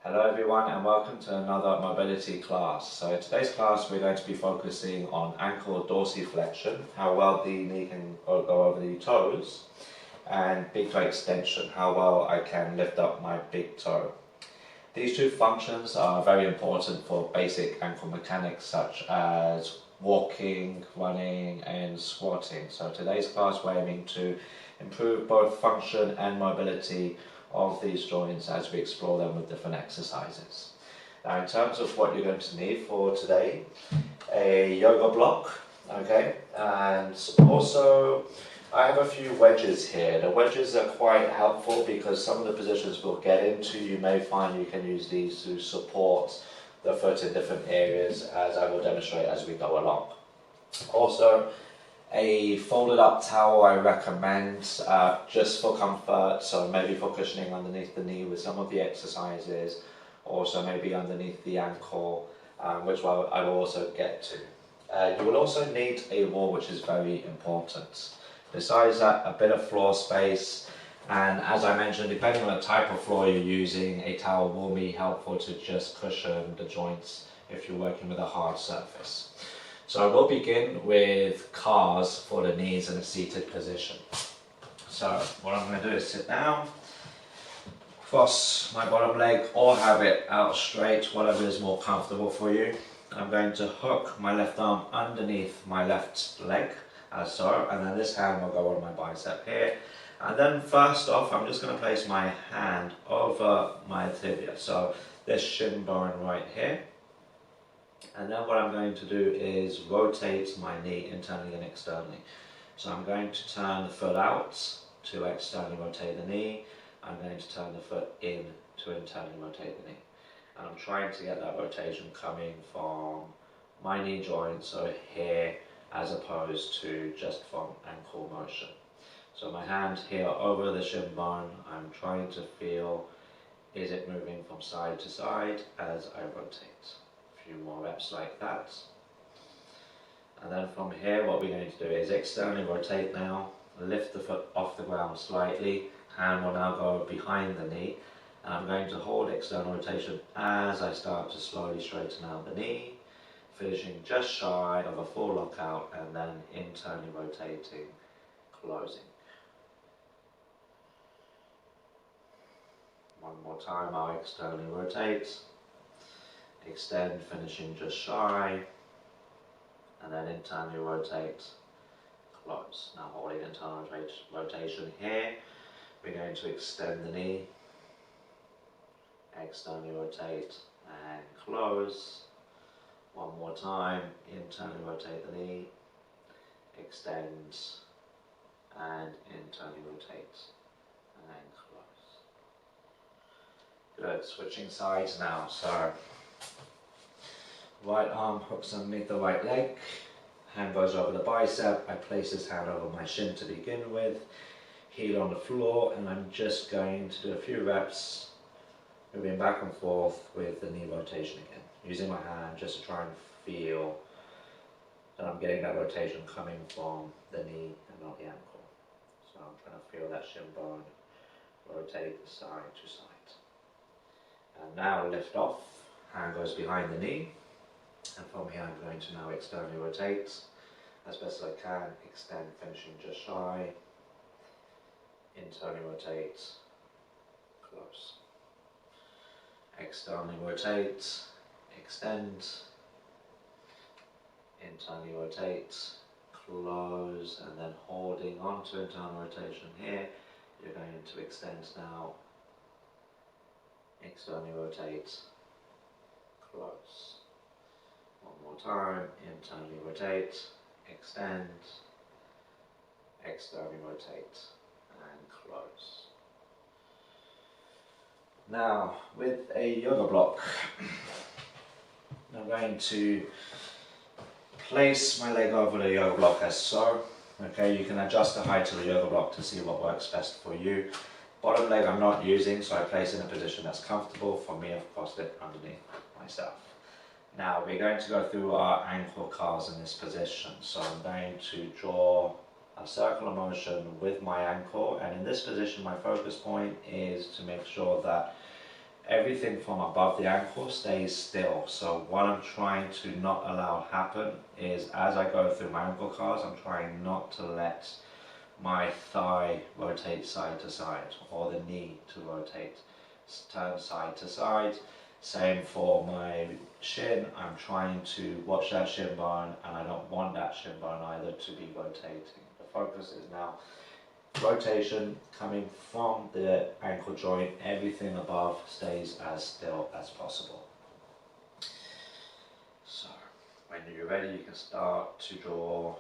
Hello everyone and welcome to another mobility class. So in today's class we're going to be focusing on ankle dorsiflexion, how well the knee can go over the toes, and big toe extension, how well I can lift up my big toe. These two functions are very important for basic ankle mechanics such as walking, running and squatting. So today's class we're aiming to improve both function and mobility of these joints as we explore them with different exercises. Now in terms of what you're going to need for today, a yoga block, okay, and also I have a few wedges here. The wedges are quite helpful because some of the positions we'll get into, you may find you can use these to support the foot in different areas, as I will demonstrate as we go along. Also, a folded up towel I recommend just for comfort, so maybe for cushioning underneath the knee with some of the exercises, also maybe underneath the ankle, which I will also get to. You will also need a wall, which is very important. Besides that, a bit of floor space, and as I mentioned, depending on the type of floor you're using, a towel will be helpful to just cushion the joints if you're working with a hard surface. So we'll begin with cars for the knees in a seated position. So what I'm going to do is sit down, cross my bottom leg or have it out straight, whatever is more comfortable for you. I'm going to hook my left arm underneath my left leg, as so, and then this hand will go on my bicep here. And then first off, I'm just going to place my hand over my tibia, so this shin bone right here. And then what I'm going to do is rotate my knee internally and externally. So I'm going to turn the foot out to externally rotate the knee. I'm going to turn the foot in to internally rotate the knee. And I'm trying to get that rotation coming from my knee joint, so here, as opposed to just from ankle motion. So my hand here over the shin bone, I'm trying to feel, is it moving from side to side as I rotate. Few more reps like that, and then from here what we're going to do is externally rotate now, lift the foot off the ground slightly, hand will now go behind the knee, and I'm going to hold external rotation as I start to slowly straighten out the knee, finishing just shy of a full lockout, and then internally rotating, closing. One more time, I'll externally rotate, extend, finishing just shy, and then internally rotate, close. Now holding internal rotation here, we're going to extend the knee, externally rotate and close. One more time, internally rotate the knee, extend and internally rotate and close. Good, switching sides now. So right arm hooks underneath the right leg, hand goes over the bicep, I place this hand over my shin to begin with, heel on the floor, and I'm just going to do a few reps, moving back and forth with the knee rotation again, using my hand just to try and feel that I'm getting that rotation coming from the knee and not the ankle. So I'm trying to feel that shin bone rotate side to side. And now lift off, hand goes behind the knee. And from here I'm going to now externally rotate as best as I can, extend, finishing just shy, internally rotate, close. Externally rotate, extend, internally rotate, close, and then holding on to internal rotation here, you're going to extend now, externally rotate, close. One more time, internally rotate, extend, externally rotate and close. Now with a yoga block, I'm going to place my leg over the yoga block as so. Okay, you can adjust the height of the yoga block to see what works best for you. Bottom leg I'm not using, so I place in a position that's comfortable. For me, I've crossed it underneath myself. Now we're going to go through our ankle cars in this position. So I'm going to draw a circular motion with my ankle, and in this position my focus point is to make sure that everything from above the ankle stays still. So what I'm trying to not allow happen is, as I go through my ankle cars, I'm trying not to let my thigh rotate side to side, or the knee to rotate, turn side to side. Same for my shin, I'm trying to watch that shin bone, and I don't want that shin bone either to be rotating. The focus is now rotation coming from the ankle joint, everything above stays as still as possible. So, when you're ready, you can start to draw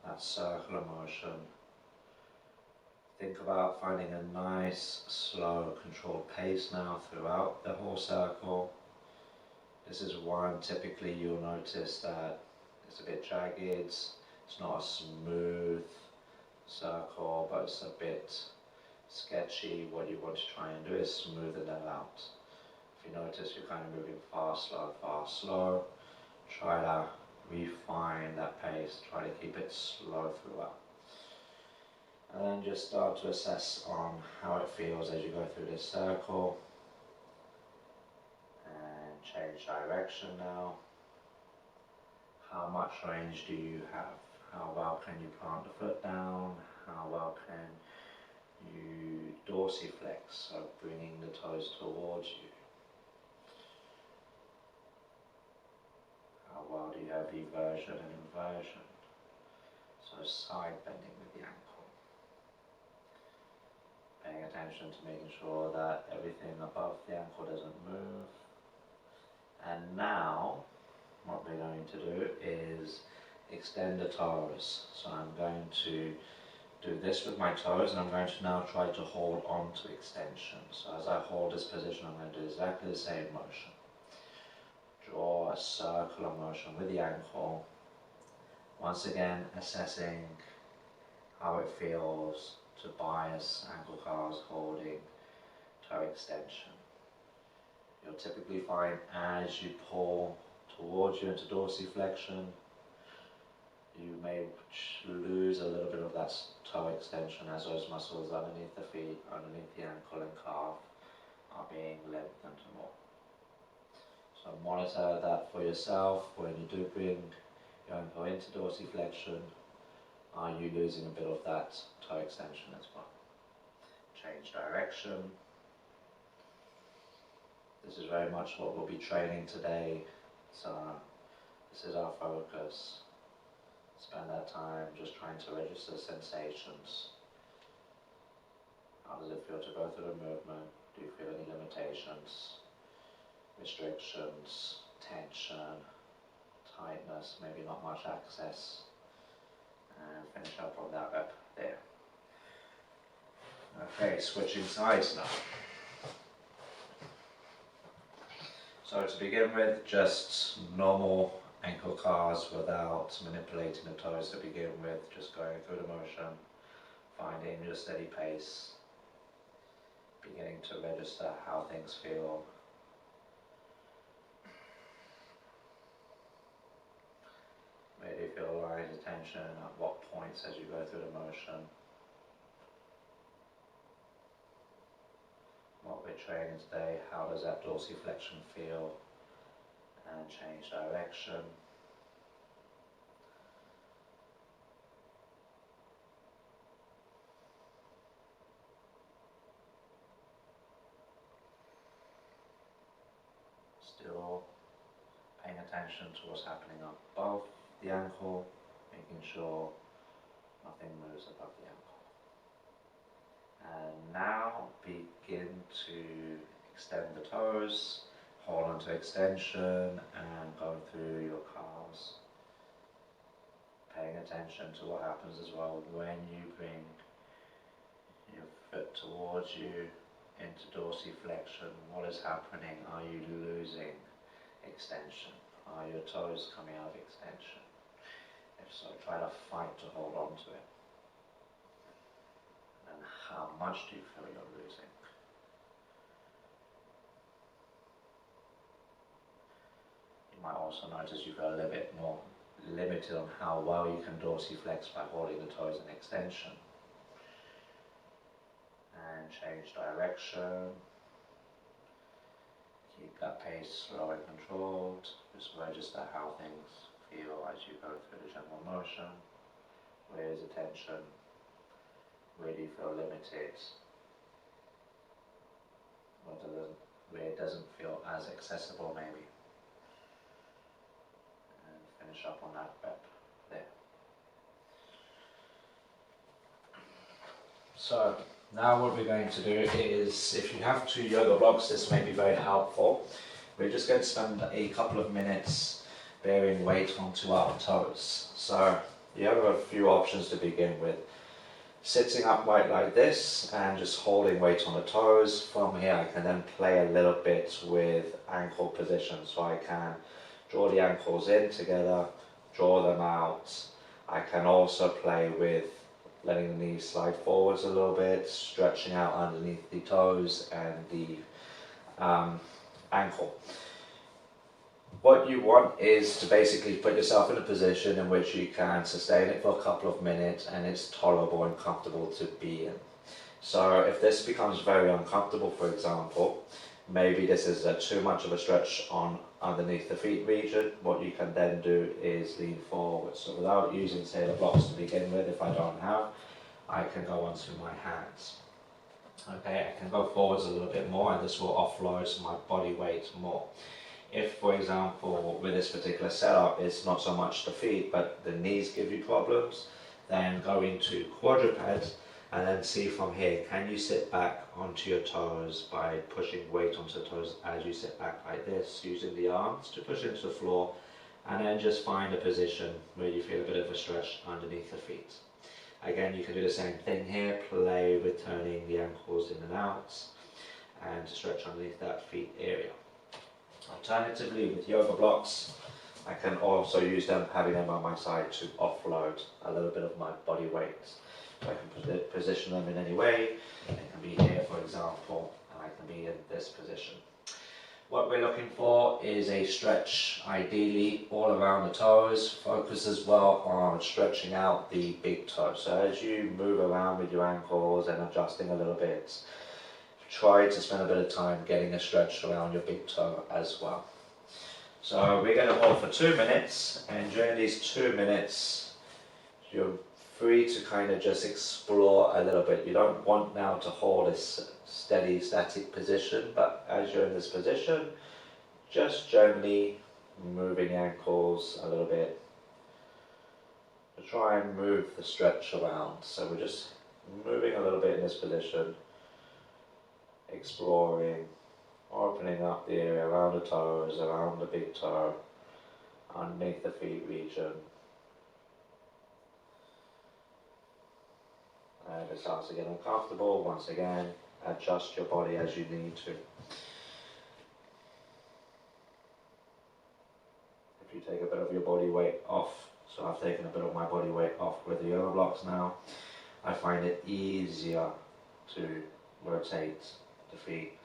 that circular motion. Think about finding a nice, slow, controlled pace now throughout the whole circle. This is one typically you'll notice that it's a bit jagged, it's not a smooth circle, but it's a bit sketchy. What you want to try and do is smoothen that out. If you notice you're kind of moving fast, slow, try to refine that pace, try to keep it slow throughout. And then just start to assess on how it feels as you go through this circle. And change direction now. How much range do you have? How well can you plant the foot down? How well can you dorsiflex, so bringing the toes towards you? How well do you have eversion and inversion? So side bending with the ankle. Paying attention to making sure that everything above the ankle doesn't move. And now, what we're going to do is extend the toes. So I'm going to do this with my toes, and I'm going to now try to hold on to extension. So as I hold this position, I'm going to do exactly the same motion. Draw a circular motion with the ankle. Once again, assessing how it feels to bias ankle cars holding toe extension. You'll typically find as you pull towards you into dorsiflexion, you may lose a little bit of that toe extension as those muscles underneath the feet, underneath the ankle and calf are being lengthened more. So monitor that for yourself. When you do bring your ankle into dorsiflexion, are you losing a bit of that toe extension as well? Change direction. This is very much what we'll be training today, so this is our focus. Spend that time just trying to register sensations. How does it feel to go through the movement? Do you feel any limitations, restrictions, tension, tightness, maybe not much access? And finish up on that rep there. Okay, switching sides now. So to begin with, just normal ankle cars without manipulating the toes to begin with, just going through the motion, finding your steady pace, beginning to register how things feel. Maybe feel line of tension at what points as you go through the motion. What we're training today, how does that dorsiflexion feel? And change direction. Still paying attention to what's happening above the ankle, making sure nothing moves above the ankle. And now begin to extend the toes, hold on to extension and go through your calves. Paying attention to what happens as well when you bring your foot towards you into dorsiflexion. What is happening? Are you losing extension? Are your toes coming out of extension? If so, try to fight to hold on to it. And how much do you feel you're losing? You might also notice you feel a little bit more limited on how well you can dorsiflex by holding the toes in extension. And change direction. pace slow and controlled. Just register how things feel as you go through the general motion. Where is the tension? Where do you feel limited? Where it doesn't feel as accessible maybe. And finish up on that rep there. So now what we're going to do is, if you have 2 yoga blocks, this may be very helpful. We're just going to spend a couple of minutes bearing weight onto our toes. So you have a few options to begin with. Sitting upright like this and just holding weight on the toes. From here I can then play a little bit with ankle position. So I can draw the ankles in together, draw them out. I can also play with letting the knees slide forwards a little bit, stretching out underneath the toes and the ankle. What you want is to basically put yourself in a position in which you can sustain it for a couple of minutes and it's tolerable and comfortable to be in. So if this becomes very uncomfortable, for example, maybe this is too much of a stretch on underneath the feet region, what you can then do is lean forward. So without using, say, the blocks to begin with, if I don't have, I can go onto my hands. Okay, I can go forwards a little bit more and this will offload my body weight more. If, for example, with this particular setup, it's not so much the feet, but the knees give you problems, then go into quadruped and then see from here, can you sit back onto your toes by pushing weight onto the toes as you sit back like this, using the arms to push into the floor, and then just find a position where you feel a bit of a stretch underneath the feet. Again, you can do the same thing here, play with turning the ankles in and out, and to stretch underneath that feet area. Alternatively, with yoga blocks, I can also use them, having them on my side, to offload a little bit of my body weight. So I can position them in any way. It can be here, for example, and I can be in this position. What we're looking for is a stretch, ideally all around the toes. Focus as well on stretching out the big toe. So as you move around with your ankles and adjusting a little bit, try to spend a bit of time getting a stretch around your big toe as well. So we're going to hold for 2 minutes, and during these 2 minutes you're free to kind of just explore a little bit. You don't want now to hold this steady static position, but as you're in this position, just gently moving the ankles a little bit to try and move the stretch around. So we're just moving a little bit in this position, exploring, opening up the area around the toes, around the big toe, underneath the feet region. And if it starts to get uncomfortable, once again, adjust your body as you need to. If you take a bit of your body weight off, so I've taken a bit of my body weight off with the yoga blocks now, I find it easier to rotate the feet,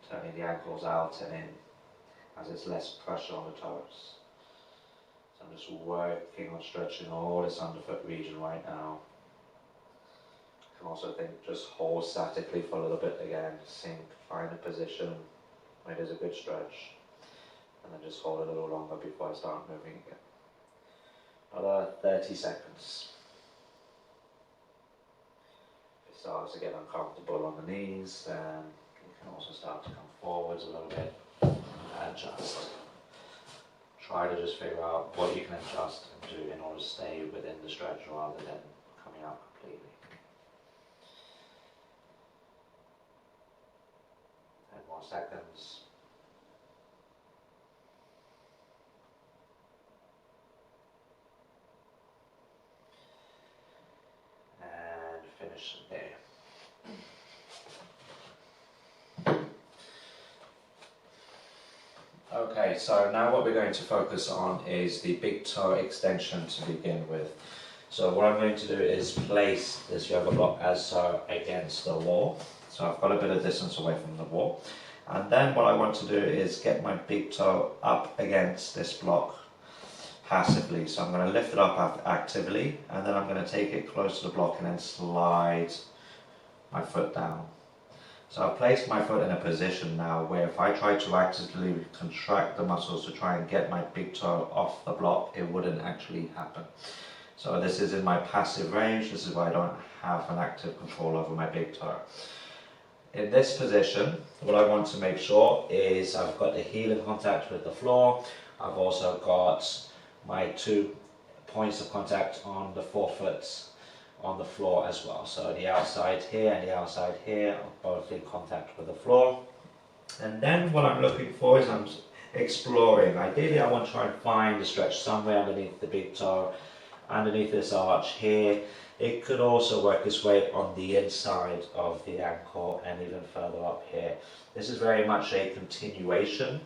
turning the ankles out and in, as it's less pressure on the toes. So I'm just working on stretching all this underfoot region right now. You can also think, just hold statically for a little bit again, sink, find a position where there's a good stretch, and then just hold a little longer before I start moving again. Another 30 seconds. If it starts to get uncomfortable on the knees, then you can also start to come forwards a little bit and adjust. Try to just figure out what you can adjust and do in order to stay within the stretch rather than coming out completely. 10 more seconds. And finish there. Okay, so now what we're going to focus on is the big toe extension to begin with. So what I'm going to do is place this yoga block as so against the wall. So I've got a bit of distance away from the wall. And then what I want to do is get my big toe up against this block passively. So I'm going to lift it up actively, and then I'm going to take it close to the block and then slide my foot down. So I've placed my foot in a position now where if I try to actively contract the muscles to try and get my big toe off the block, it wouldn't actually happen. So this is in my passive range. This is why I don't have an active control over my big toe. In this position, what I want to make sure is I've got the heel in contact with the floor. I've also got my 2 points of contact on the forefoot on the floor as well. So the outside here and the outside here are both in contact with the floor. And then what I'm looking for is I'm exploring. Ideally I want to try and find a stretch somewhere underneath the big toe, underneath this arch here. It could also work its way on the inside of the ankle and even further up here. This is very much a continuation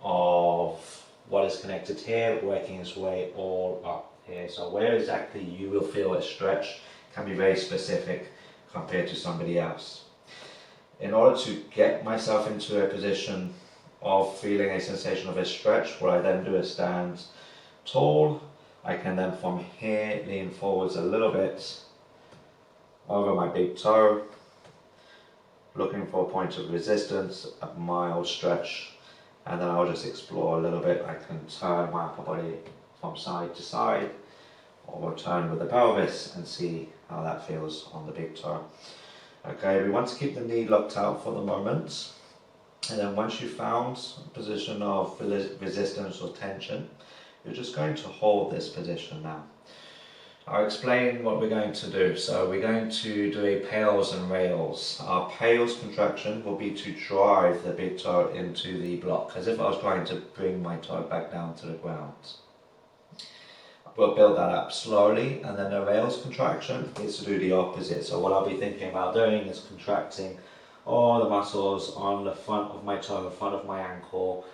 of what is connected here, working its way all up here. So where exactly you will feel a stretch can be very specific compared to somebody else. In order to get myself into a position of feeling a sensation of a stretch, what I then do is stand tall. I can then from here lean forwards a little bit over my big toe, looking for a point of resistance, a mild stretch, and then I'll just explore a little bit. I can turn my upper body from side to side, or turn with the pelvis and see how that feels on the big toe. Okay, we want to keep the knee locked out for the moment, and then once you've found a position of resistance or tension, you're just going to hold this position now. I'll explain what we're going to do. So we're going to do a PAILS and rails. Our PAILS contraction will be to drive the big toe into the block, as if I was trying to bring my toe back down to the ground. We'll build that up slowly, and then the rails contraction is to do the opposite. So what I'll be thinking about doing is contracting all the muscles on the front of my toe, the front of my ankle,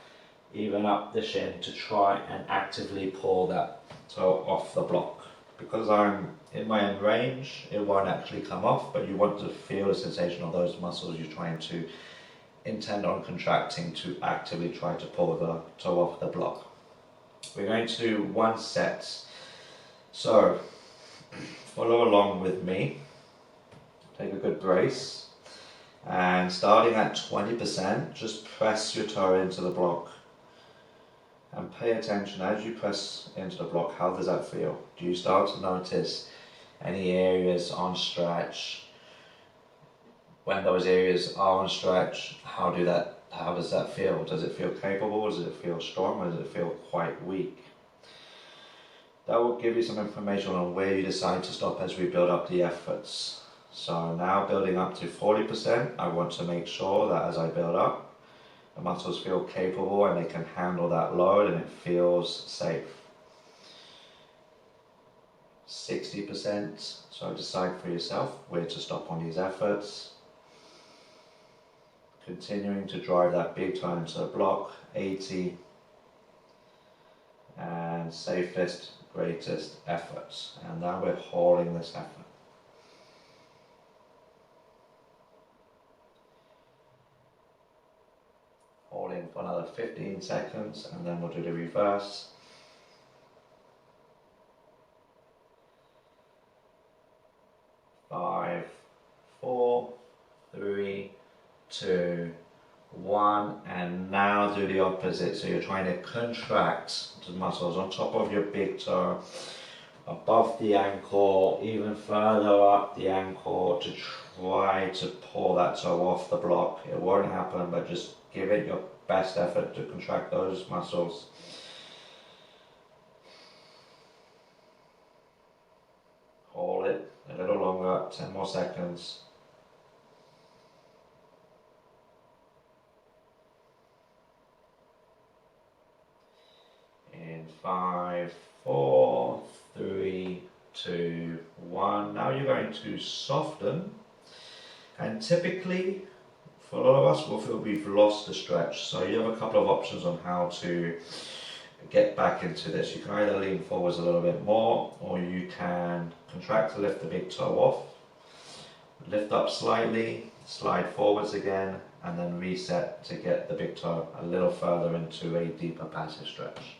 even up the shin, to try and actively pull that toe off the block. Because I'm in my own range, it won't actually come off, but you want to feel the sensation of those muscles you're trying to intend on contracting to actively try to pull the toe off the block. We're going to do 1 set. So follow along with me. Take a good brace, and starting at 20%, just press your toe into the block. And pay attention as you press into the block. How does that feel? Do you start to notice any areas on stretch? When those areas are on stretch, how does that feel? Does it feel capable? Does it feel strong? Or does it feel quite weak? That will give you some information on where you decide to stop as we build up the efforts. So now building up to 40%, I want to make sure that as I build up, the muscles feel capable and they can handle that load and it feels safe. 60%, so decide for yourself where to stop on these efforts. Continuing to drive that big toe into the block, 80. And safest, greatest efforts. And now we're holding this effort. Holding for another 15 seconds, and then we'll do the reverse. 5, 4, 3, 2, 1, and now do the opposite. So you're trying to contract the muscles on top of your big toe, above the ankle, even further up the ankle, to try to pull that toe off the block. It won't happen, but just give it your best effort to contract those muscles. Hold it a little longer, 10 more seconds. In 5, 4, 3, 2, 1. Now you're going to soften, and typically for a lot of us we'll feel we've lost the stretch. So you have a couple of options on how to get back into this. You can either lean forwards a little bit more, or you can contract to lift the big toe off, lift up slightly, slide forwards again, and then reset to get the big toe a little further into a deeper passive stretch.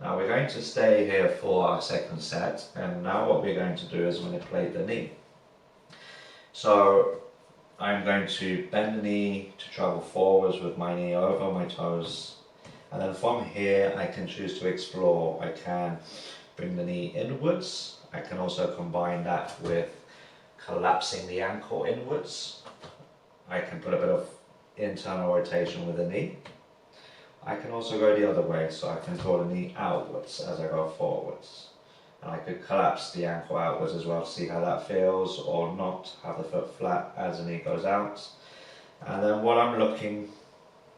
Now we're going to stay here for our second set, and now what we're going to do is manipulate the knee. So I'm going to bend the knee to travel forwards with my knee over my toes. And then from here I can choose to explore. I can bring the knee inwards. I can also combine that with collapsing the ankle inwards. I can put a bit of internal rotation with the knee. I can also go the other way, so I can draw the knee outwards as I go forwards. And I could collapse the ankle outwards as well to see how that feels, or not, have the foot flat as the knee goes out. And then what I'm looking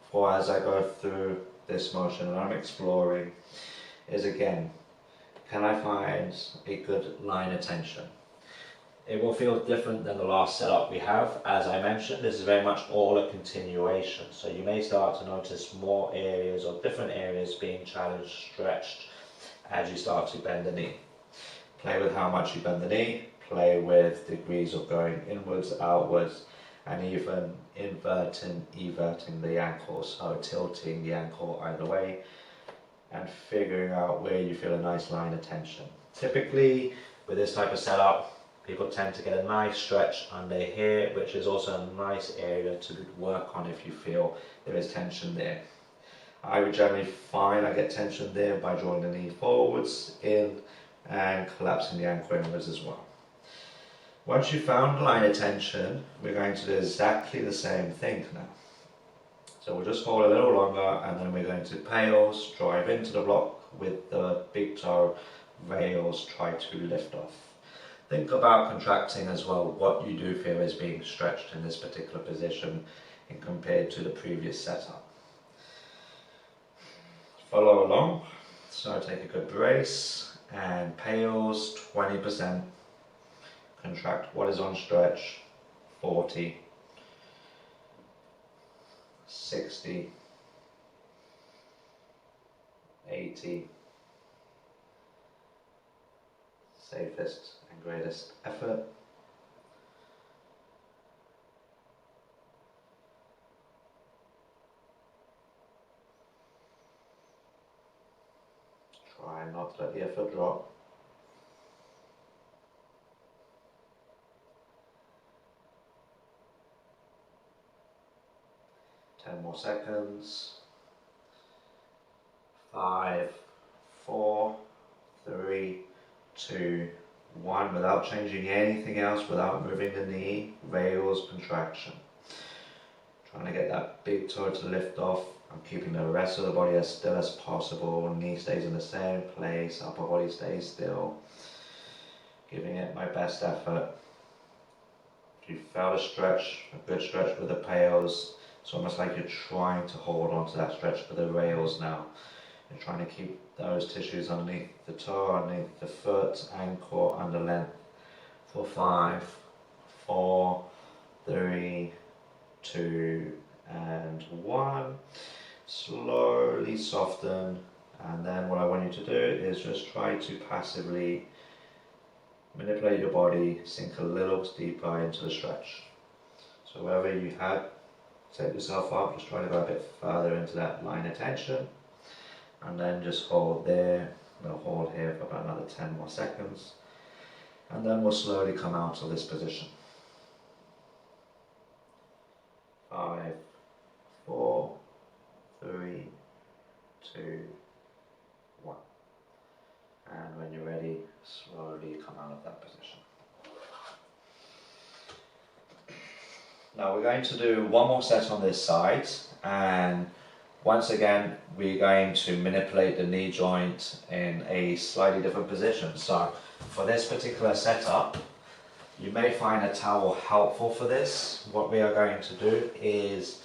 for as I go through this motion and I'm exploring is, again, can I find a good line of tension? It will feel different than the last setup we have. As I mentioned, this is very much all a continuation. So you may start to notice more areas or different areas being challenged, stretched as you start to bend the knee. Play with how much you bend the knee, play with degrees of going inwards, outwards, and even everting the ankle, so tilting the ankle either way, and figuring out where you feel a nice line of tension. Typically, with this type of setup, people tend to get a nice stretch under here, which is also a nice area to work on if you feel there is tension there. I would generally find I get tension there by drawing the knee forwards, in, and collapsing the ankle inwards as well. Once you've found the line of tension, we're going to do exactly the same thing now. So we'll just hold a little longer, and then we're going to pails, drive into the block with the big toe, rails, try to lift off. Think about contracting as well what you do feel is being stretched in this particular position and compared to the previous setup. Follow along, so take a good brace and pails 20%, contract what is on stretch, 40, 60, 80, safest and greatest effort. Try not to let the effort drop. Ten more seconds. 5, 4, 3, 2, 1. Without changing anything else, without moving the knee, rails, contraction. Trying to get that big toe to lift off. I'm keeping the rest of the body as still as possible. Knee stays in the same place, upper body stays still. Giving it my best effort. If you felt a stretch, a good stretch with the pails, it's almost like you're trying to hold on to that stretch with the rails now. You're trying to keep those tissues underneath the toe, underneath the foot, ankle, under length. For 5, 4, 3, 2, and 1. Slowly soften, and then what I want you to do is just try to passively manipulate your body, sink a little deeper into the stretch. So wherever you had, set yourself up, just try to go a bit further into that line of tension, and then just hold there. We'll hold here for about another 10 more seconds, and then we'll slowly come out of this position. 5, 4, 3, 2, 1. And when you're ready, slowly come out of that position. Now we're going to do one more set on this side, and once again we're going to manipulate the knee joint in a slightly different position. So for this particular setup, you may find a towel helpful for this. What we are going to do is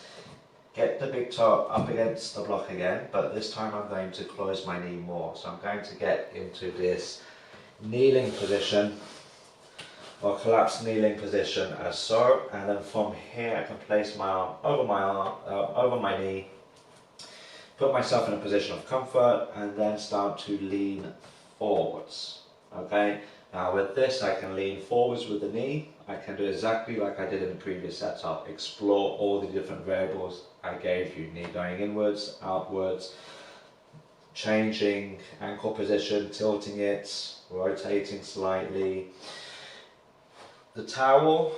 get the big toe up against the block again, but this time I'm going to close my knee more. So I'm going to get into this kneeling position, or collapsed kneeling position as so, and then from here I can place my arm, over my knee, put myself in a position of comfort, and then start to lean forwards. Okay, now with this I can lean forwards with the knee. I can do exactly like I did in the previous setup, explore all the different variables I gave you, knee going inwards, outwards, changing ankle position, tilting it, rotating slightly. The towel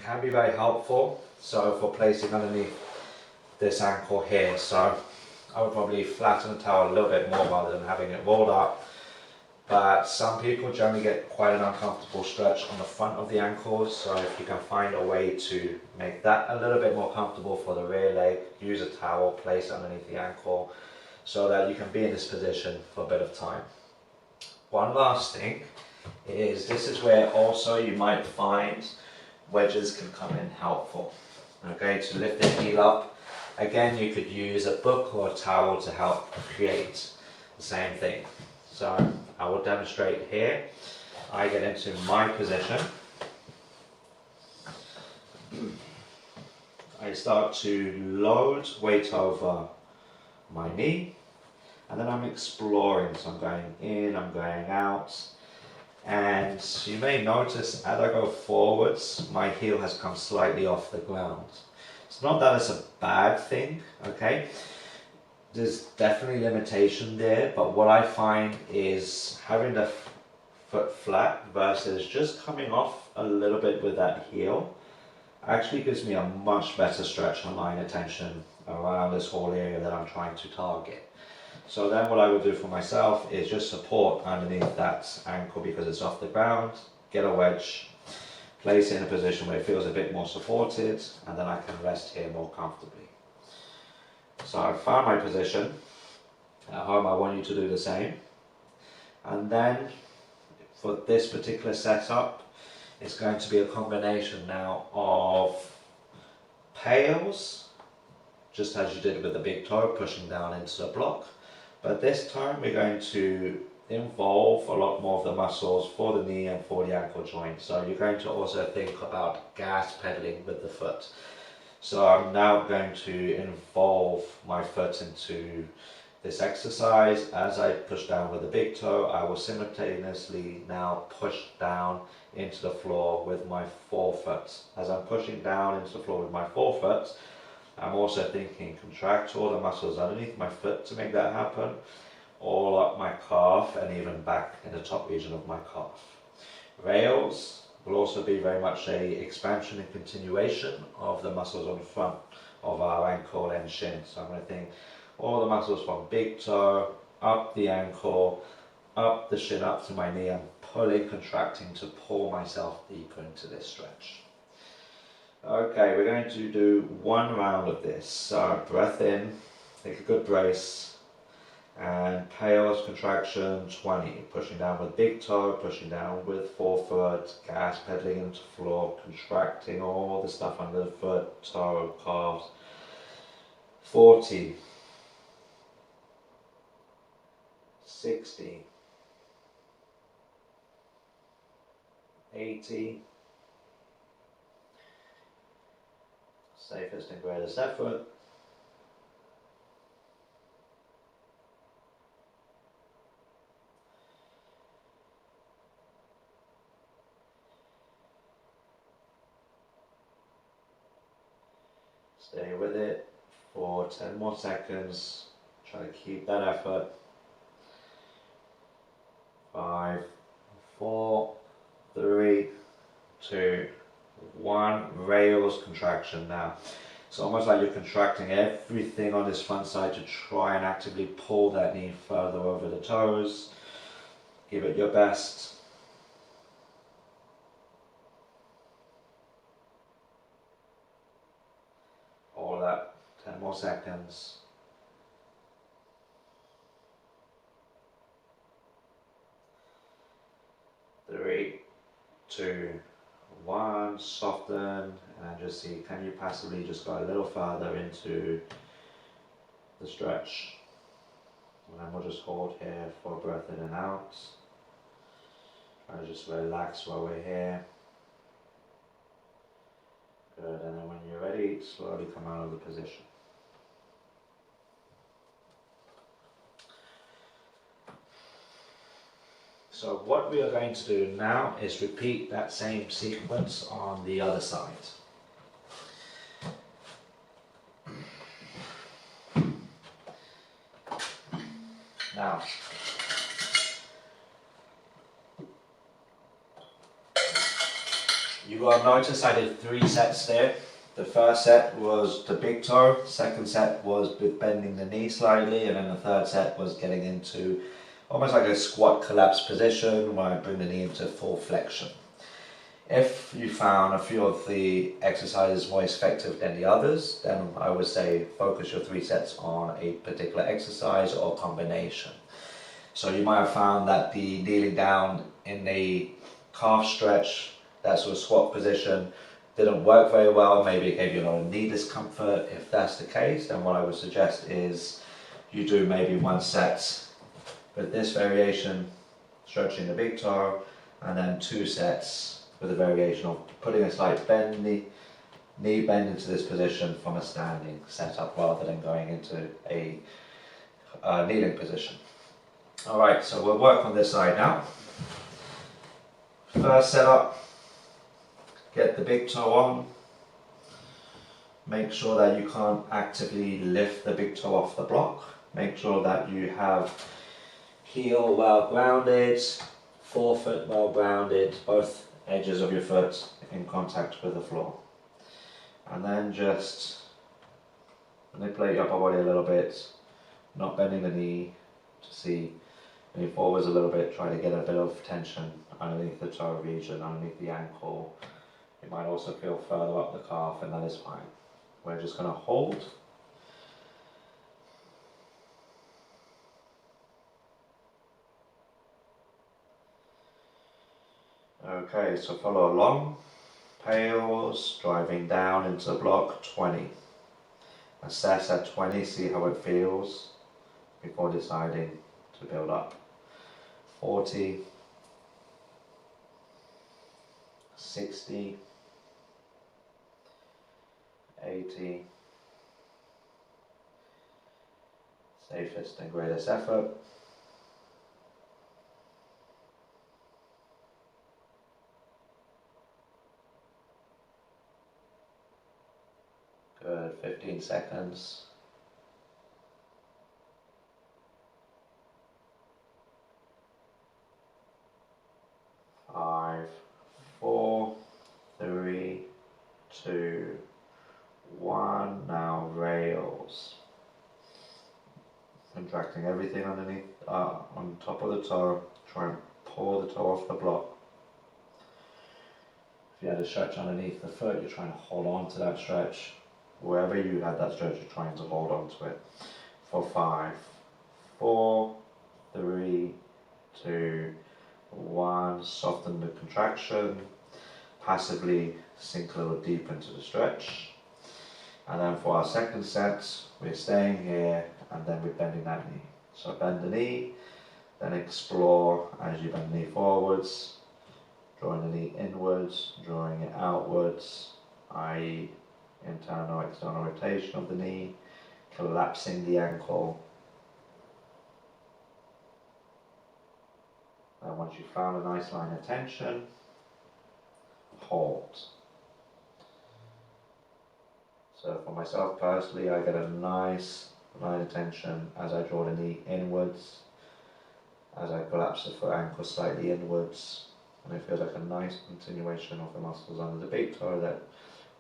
can be very helpful. So for placing underneath this ankle here, so I would probably flatten the towel a little bit more rather than having it rolled up. But some people generally get quite an uncomfortable stretch on the front of the ankles, so if you can find a way to make that a little bit more comfortable for the rear leg, use a towel, place underneath the ankle so that you can be in this position for a bit of time. One last thing is, this is where also you might find wedges can come in helpful. Okay, to lift the heel up, again you could use a book or a towel to help create the same thing. So I will demonstrate here. I get into my position. I start to load weight over my knee, and then I'm exploring. So I'm going in, I'm going out, and you may notice as I go forwards, my heel has come slightly off the ground. It's not that it's a bad thing, okay? There's definitely limitation there, but what I find is having the foot flat versus just coming off a little bit with that heel actually gives me a much better stretch and line of tension around this whole area that I'm trying to target. So then what I will do for myself is just support underneath that ankle because it's off the ground, get a wedge, place it in a position where it feels a bit more supported, and then I can rest here more comfortably. So I've found my position. At home I want you to do the same. And then for this particular setup, it's going to be a combination now of pails, just as you did with the big toe, pushing down into the block. But this time we're going to involve a lot more of the muscles for the knee and for the ankle joint. So you're going to also think about gas pedaling with the foot. So I'm now going to involve my foot into this exercise. As I push down with the big toe, I will simultaneously now push down into the floor with my forefoot. As I'm pushing down into the floor with my forefoot, I'm also thinking contract all the muscles underneath my foot to make that happen, all up my calf and even back in the top region of my calf. Rails will also be very much a expansion and continuation of the muscles on the front of our ankle and shin. So I'm going to think all the muscles from big toe, up the ankle, up the shin, up to my knee. I'm pulling, contracting to pull myself deeper into this stretch. Okay, we're going to do one round of this. So breath in, take a good brace. And pails contraction 20, pushing down with big toe, pushing down with forefoot, gas pedaling into floor, contracting all the stuff under the foot, toe, calves. 40, 60, 80, safest and greatest effort. Stay with it for 10 more seconds. Try to keep that effort. 5, 4, 3, 2, 1. Rails contraction now. It's almost like you're contracting everything on this front side to try and actively pull that knee further over the toes. Give it your best. All that, 10 more seconds. 3, 2, 1, soften, and just see, can you passively just go a little further into the stretch? And then we'll just hold here for breath in and out. Try to just relax while we're here. Good, and then when you're ready, slowly come out of the position. So what we are going to do now is repeat that same sequence on the other side. Now, you will notice I did 3 sets there. The first set was the big toe, second set was with bending the knee slightly, and then the third set was getting into almost like a squat collapse position where I bring the knee into full flexion. If you found a few of the exercises more effective than the others, then I would say focus your 3 sets on a particular exercise or combination. So you might have found that the kneeling down in the calf stretch, that sort of squat position, didn't work very well. Maybe it gave you a lot of knee discomfort. If that's the case, then what I would suggest is you do maybe 1 set with this variation, stretching the big toe, and then 2 sets with a variation of putting a slight bend, knee bend into this position from a standing setup rather than going into a kneeling position. Alright, so we'll work on this side now. First setup, get the big toe on. Make sure that you can't actively lift the big toe off the block. Make sure that you have heel well grounded, forefoot well grounded, both edges of your foot in contact with the floor. And then just manipulate your upper body a little bit, not bending the knee to see, lean forwards a little bit, try to get a bit of tension underneath the toe region, underneath the ankle. You might also feel further up the calf, and that is fine. We're just going to hold. Okay, so follow along. Pails, driving down into block 20. Assess at 20, see how it feels before deciding to build up. 40, 60, 80, safest and greatest effort. Good, 15 seconds. 5, 4, 3, 2, 1. Now rails. Contracting everything underneath, on top of the toe. Try and pull the toe off the block. If you had a stretch underneath the foot, you're trying to hold on to that stretch. Wherever you had that stretch, you're trying to hold on to it. For 5, 4, 3, 2, 1. Soften the contraction. Passively sink a little deep into the stretch. And then for our second set, we're staying here and then we're bending that knee. So bend the knee, then explore as you bend the knee forwards, drawing the knee inwards, drawing it outwards, i.e. internal or external rotation of the knee, collapsing the ankle. And once you've found a nice line of tension, hold. So for myself personally, I get a nice line of tension as I draw the knee inwards, as I collapse the foot ankle slightly inwards, and it feels like a nice continuation of the muscles under the big toe that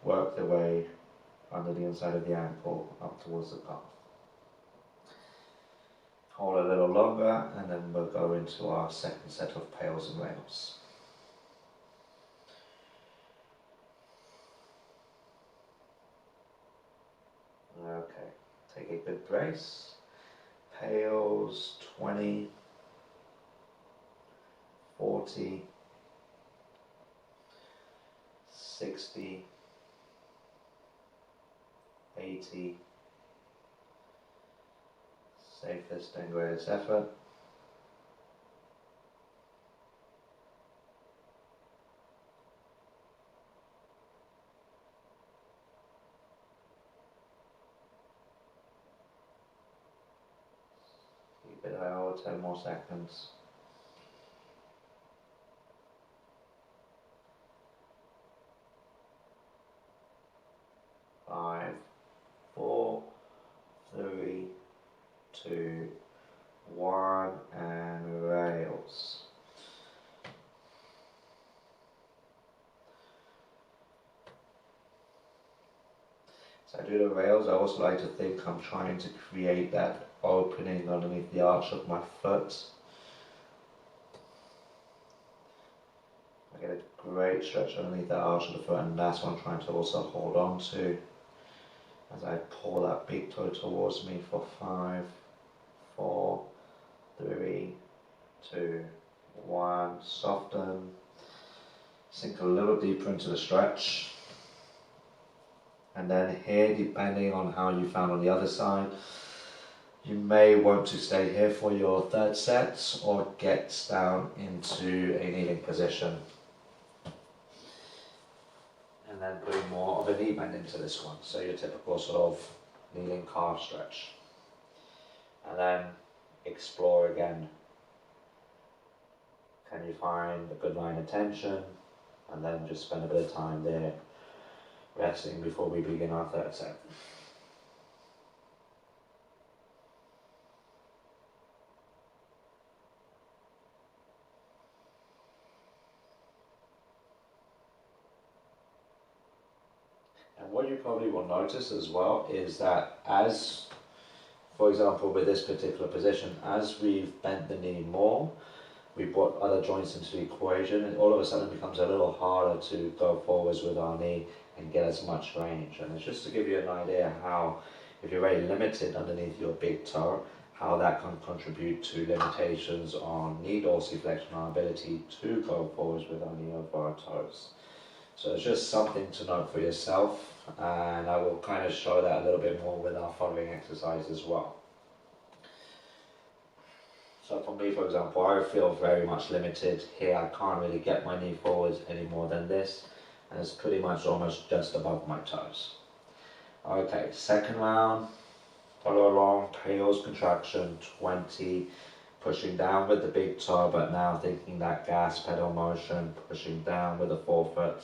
work their way under the inside of the ankle up towards the calf. Hold a little longer and then we'll go into our second set of pails and rails. Okay, take a good brace. Pails 20, 40, 60, 80, safest and greatest effort. Keep it out, 10 more seconds. 5, 4, 3, 2, 1, and rails. I do the rails, I also like to think I'm trying to create that opening underneath the arch of my foot. I get a great stretch underneath the arch of the foot, and that's what I'm trying to also hold on to as I pull that big toe towards me for 5, 4, 3, 2, 1, soften, sink a little deeper into the stretch. And then here, depending on how you found on the other side, you may want to stay here for your third set or get down into a kneeling position. And then putting more of a knee bend into this one, so your typical sort of kneeling calf stretch. And then explore again. Can you find a good line of tension? And then just spend a bit of time there resting before we begin our third set. And what you probably will notice as well is that as, for example, with this particular position, as we've bent the knee more, we brought other joints into the equation, and all of a sudden it becomes a little harder to go forwards with our knee and get as much range. And it's just to give you an idea how, if you're very limited underneath your big toe, how that can contribute to limitations on knee dorsiflexion, our ability to go forwards with our knee over our toes. So it's just something to note for yourself, and I will kind of show that a little bit more with our following exercise as well. So for me, for example, I feel very much limited here. I can't really get my knee forwards any more than this, and it's pretty much almost just above my toes. Okay, second round, follow along, PAILS contraction, 20, pushing down with the big toe, but now thinking that gas pedal motion, pushing down with the forefoot,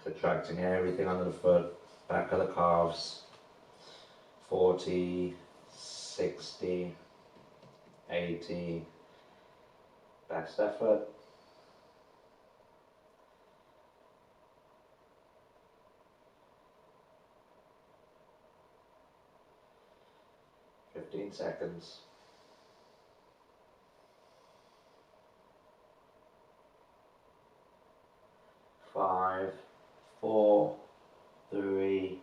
contracting everything under the foot, back of the calves, 40, 60, 80, back step foot, 15 seconds. 5, 4, 3,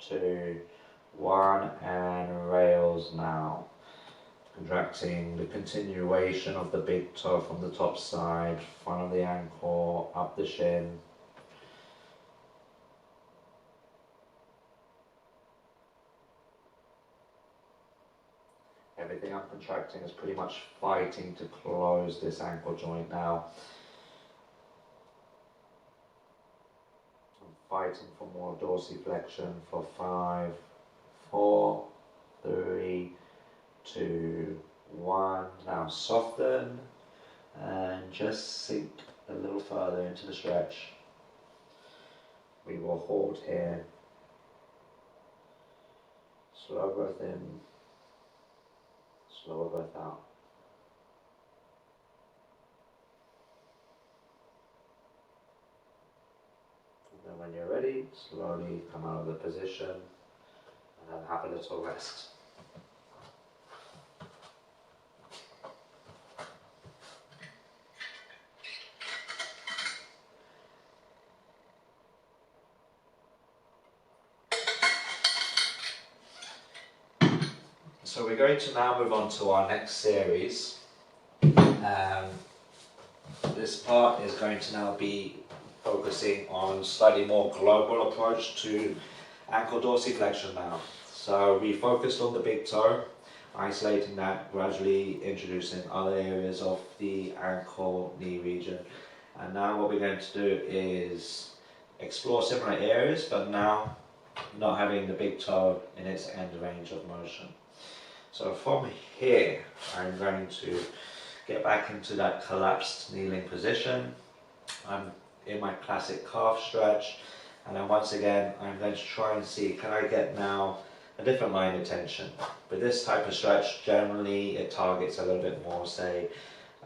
2, 1, and rails now. Contracting the continuation of the big toe from the top side, front of the ankle, up the shin. Everything I'm contracting is pretty much fighting to close this ankle joint now. I'm fighting for more dorsiflexion for 5, 4, 3, 2, 1. Now soften and just sink a little further into the stretch. We will hold here. Slow breath in, slower breath out. And then when you're ready, slowly come out of the position and then have a little rest. So we're going to now move on to our next series. This part is going to now be focusing on slightly more global approach to ankle dorsiflexion now. So we focused on the big toe, isolating that, gradually introducing other areas of the ankle knee region. And now what we're going to do is explore similar areas, but now not having the big toe in its end range of motion. So from here, I'm going to get back into that collapsed kneeling position. I'm in my classic calf stretch, and then once again, I'm going to try and see, can I get now a different line of tension? With this type of stretch, generally it targets a little bit more, say,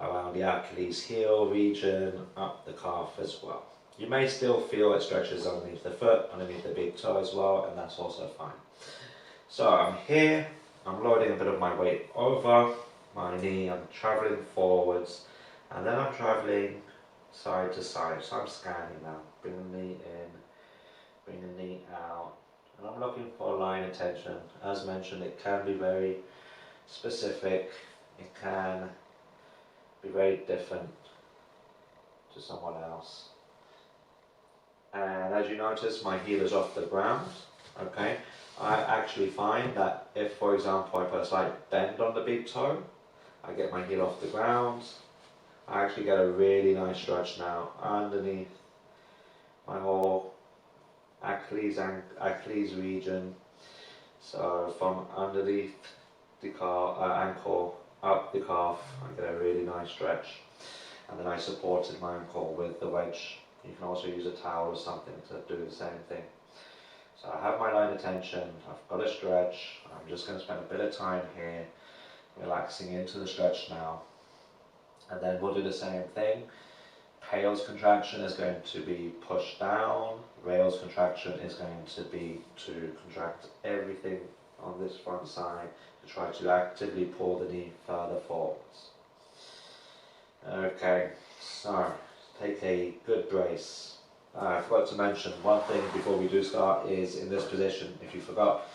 around the Achilles heel region, up the calf as well. You may still feel it stretches underneath the foot, underneath the big toe as well, and that's also fine. So I'm here, I'm loading a bit of my weight over my knee, I'm traveling forwards, and then I'm traveling side to side. So I'm scanning now, bring the knee in, bring the knee out, and I'm looking for line of tension. As mentioned, it can be very specific, it can be very different to someone else. And as you notice, my heel is off the ground, okay? I actually find that if, for example, I put a slight bend on the big toe, I get my heel off the ground, I actually get a really nice stretch now underneath my whole Achilles region. So from underneath the ankle up the calf, I get a really nice stretch. And then I supported my ankle with the wedge. You can also use a towel or something to do the same thing. So I have my line of tension, I've got a stretch, I'm just going to spend a bit of time here, relaxing into the stretch now. And then we'll do the same thing. PAILS contraction is going to be pushed down, rails contraction is going to be to contract everything on this front side to try to actively pull the knee further forwards. Okay, so take a good brace. I forgot to mention one thing before we do start is in this position, if you forgot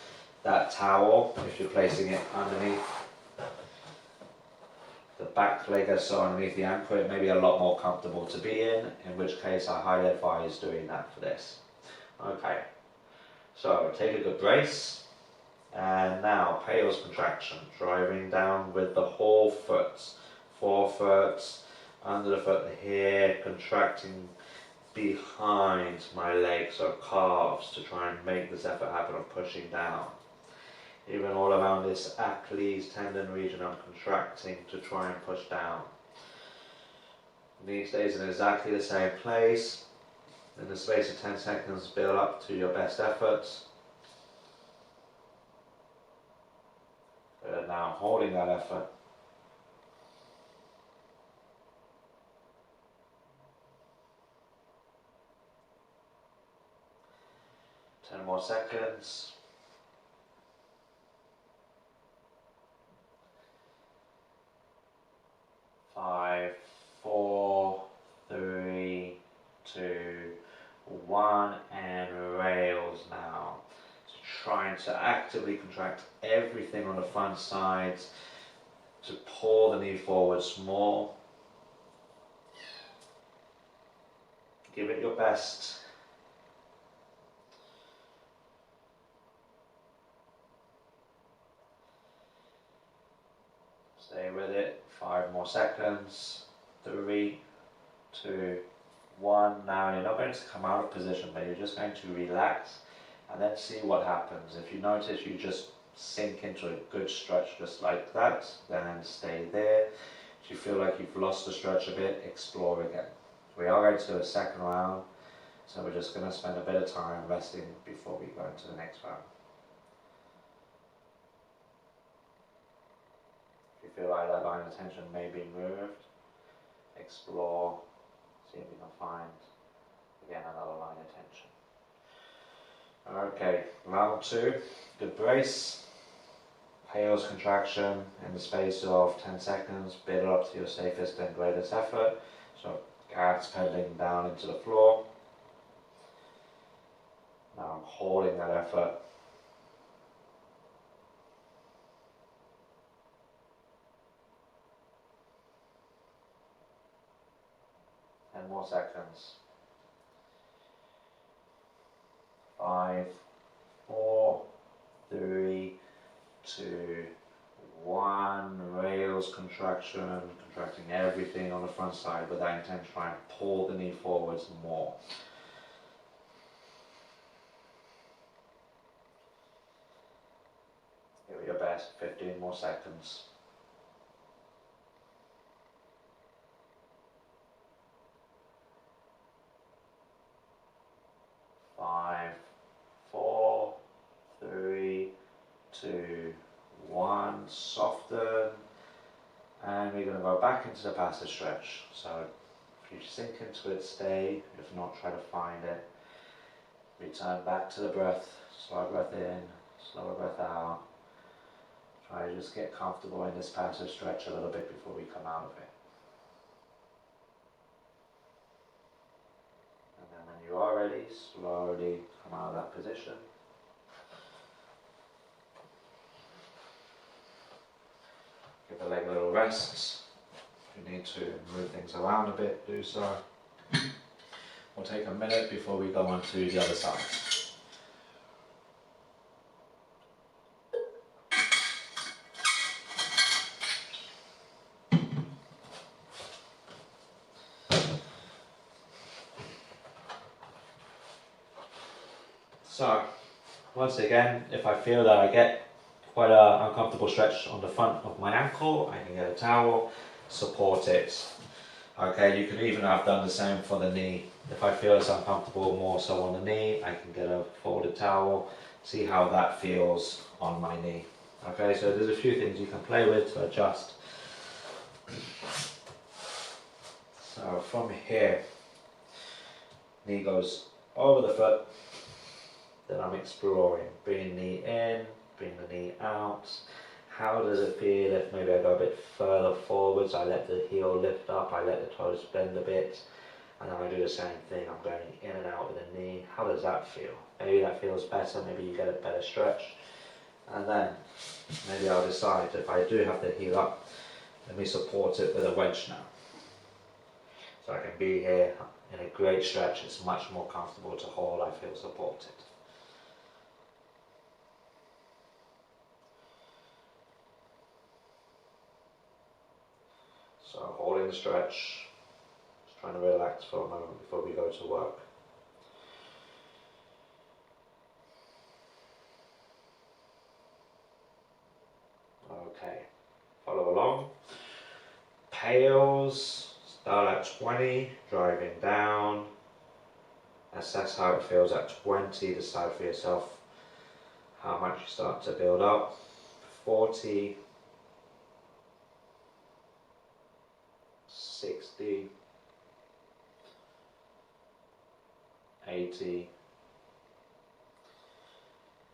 that towel, if you're placing it underneath the back leg, so underneath the ankle, it may be a lot more comfortable to be in which case I highly advise doing that for this. Okay, so take a good brace, and now PAILS contraction, driving down with the whole foot, forefoot, under the foot here, contracting behind my legs, so calves, to try and make this effort happen of pushing down. Even all around this Achilles tendon region, I'm contracting to try and push down. Knee stays in exactly the same place. In the space of 10 seconds, build up to your best effort. Good. Now I'm holding that effort. Ten more seconds. 5, 4, 3, 2, 1, and rails now. So trying to actively contract everything on the front sides to pull the knee forwards more. Give it your best. Stay with it. 5 more seconds. 3, 2, 1. Now you're not going to come out of position, but you're just going to relax and then see what happens. If you notice you just sink into a good stretch just like that, then stay there. If you feel like you've lost the stretch a bit, explore again. We are going to do a second round, so we're just going to spend a bit of time resting before we go into the next round. If you feel like that line of tension may be moved, explore, see if you can find again another line of tension. Okay, round 2, good brace, PAILS contraction in the space of 10 seconds, build up to your safest and greatest effort. So gas pedaling down into the floor. Now I'm holding that effort. More seconds. 5, 4, 3, 2, 1. Rails contraction, contracting everything on the front side with that intent to try and pull the knee forwards more. Give it your best. 15 more seconds. 5, 4, 3, 2, 1. Soften, and we're going to go back into the passive stretch. So If you sink into it, stay. If not, try to find it. Return back to the breath. Slow breath in, slower breath out. Try to just get comfortable in this passive stretch a little bit before we come out of it. And then when you are ready, slowly come out of that position. Give the leg a little rest. If you need to move things around a bit, do so. We'll take a minute before we go on to the other side. So, once again, if I feel that I get quite an uncomfortable stretch on the front of my ankle, I can get a towel, support it. Okay, you can even have done the same for the knee. If I feel it's uncomfortable more so on the knee, I can get a folded towel, see how that feels on my knee. Okay, so there's a few things you can play with to adjust. So from here, knee goes over the foot, then I'm exploring, bringing the knee in, bring the knee out. How does it feel if maybe I go a bit further forwards, I let the heel lift up, I let the toes bend a bit, and then I do the same thing, I'm going in and out with the knee. How does that feel? Maybe that feels better, maybe you get a better stretch. And then maybe I'll decide if I do have the heel up, let me support it with a wedge now. So I can be here in a great stretch, it's much more comfortable to hold, I feel supported. So holding the stretch, just trying to relax for a moment before we go to work. Okay, follow along. PAILS, start at 20, driving down. Assess how it feels at 20, decide for yourself how much you start to build up. 40, 60, 80,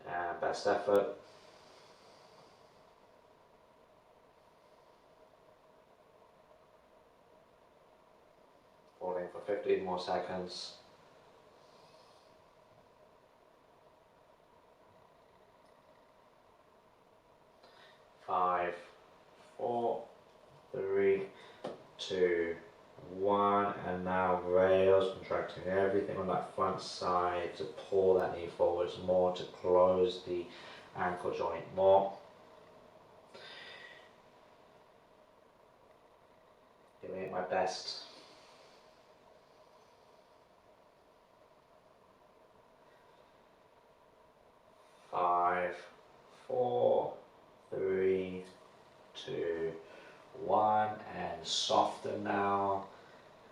and best effort. Holding for 15 more seconds. 5, 4, 3, 2, 1, and now rails, contracting everything on that front side to pull that knee forwards more, to close the ankle joint more. Giving it my best. 5, 4, 3, 2, 1, and soften now,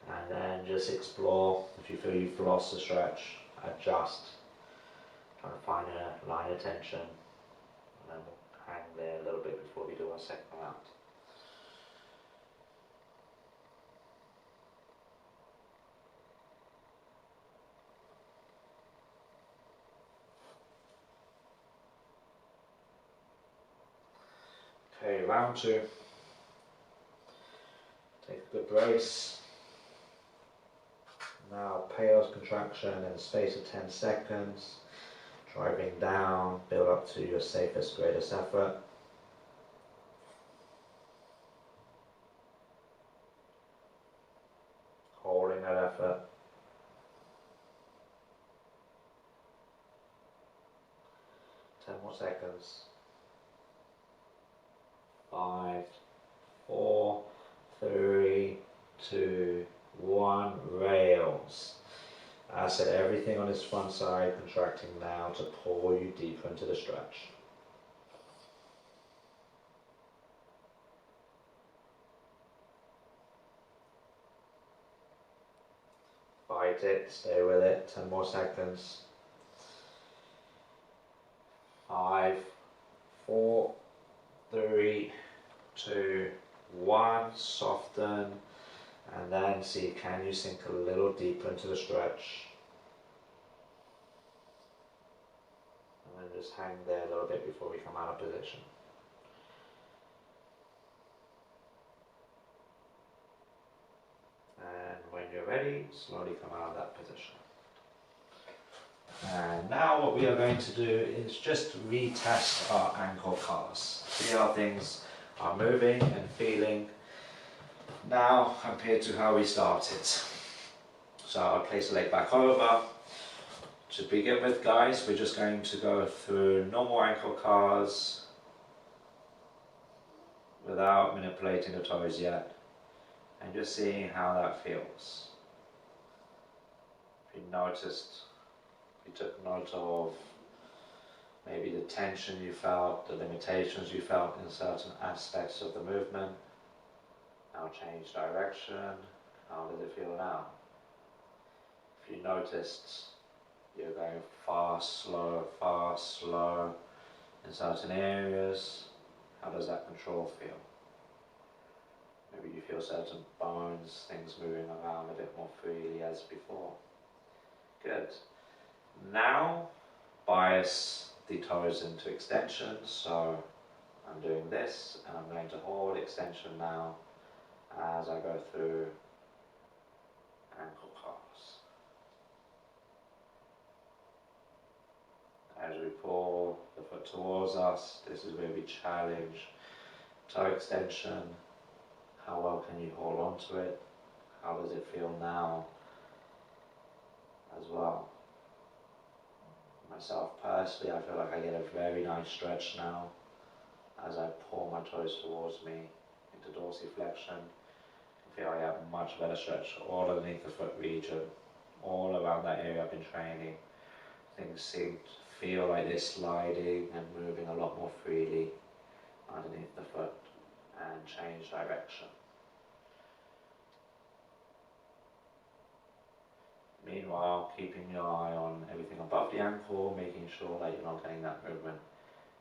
and then just explore. If you feel you've lost the stretch, adjust, try to find a line of tension, and then we'll hang there a little bit before we do our second round. Okay, round 2. Take a good brace. Now PAILS contraction in the space of 10 seconds. Driving down, build up to your safest, greatest effort. Holding that effort. 10 more seconds. 5, 4, 3, 2, 1, rails. I said everything on this front side contracting now to pull you deeper into the stretch. Fight it, stay with it, 10 more seconds. 5, 4, 3, 2, 1, soften, And then see, can you sink a little deeper into the stretch? And then just hang there a little bit before we come out of position. And when you're ready, slowly come out of that position. And now what we are going to do is just retest our ankle cars. See how things are moving and feeling now compared to how we started. So I'll place the leg back over. To begin with, guys, we're just going to go through normal ankle cars without manipulating the toes yet, and just seeing how that feels. If you noticed, you took note of maybe the tension you felt, the limitations you felt in certain aspects of the movement. Now change direction. How does it feel now? If you noticed you're going fast, slow in certain areas, how does that control feel? Maybe you feel certain bones, things moving around a bit more freely as before. Good. Now bias the toes into extension, so I'm doing this and I'm going to hold extension now as I go through ankle cars. As we pull the foot towards us, this is where we challenge toe extension. How well can you hold on to it? How does it feel now as well? Myself personally, I feel like I get a very nice stretch now as I pull my toes towards me into dorsiflexion. I feel like I have a much better stretch all underneath the foot region, all around that area I've been training. Things seem to feel like they're sliding and moving a lot more freely underneath the foot, and change direction. Meanwhile, keeping your eye on everything above the ankle, making sure that you're not getting that movement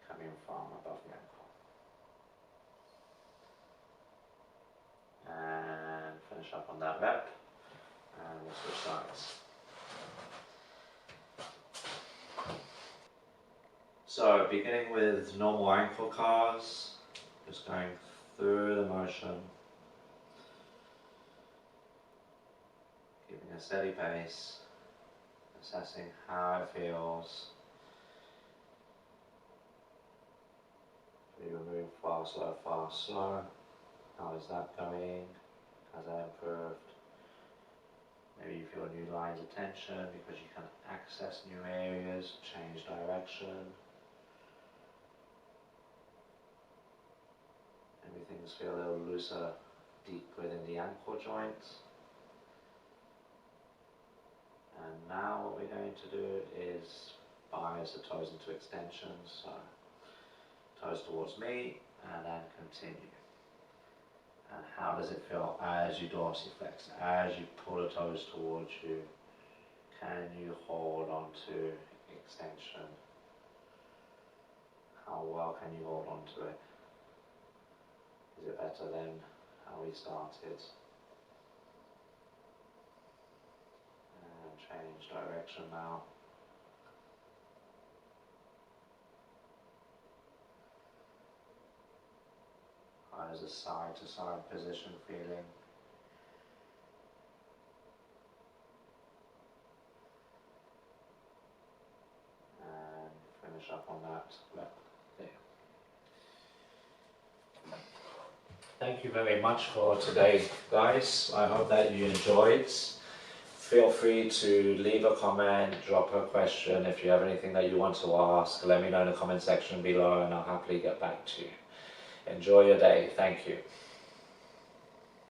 coming from above the ankle. And finish up on that rep, and we'll switch sides. So beginning with normal ankle cars, just going through the motion, keeping a steady pace, assessing how it feels. If you're moving fast, slow, how is that going? Has that improved? Maybe you feel new lines of tension because you can access new areas, change direction. Maybe things feel a little looser deep within the ankle joints. And now what we're going to do is bias the toes into extension, so toes towards me and then continue. And how does it feel as you dorsiflex, as you pull the toes towards you? Can you hold on to extension? How well can you hold on to it? Is it better than how we started? And change direction now. How is the side to side position feeling? And finish up on that rep there. Thank you very much for today, guys. I hope that you enjoyed. Feel free to leave a comment, drop a question. If you have anything that you want to ask, let me know in the comment section below and I'll happily get back to you. Enjoy your day. Thank you.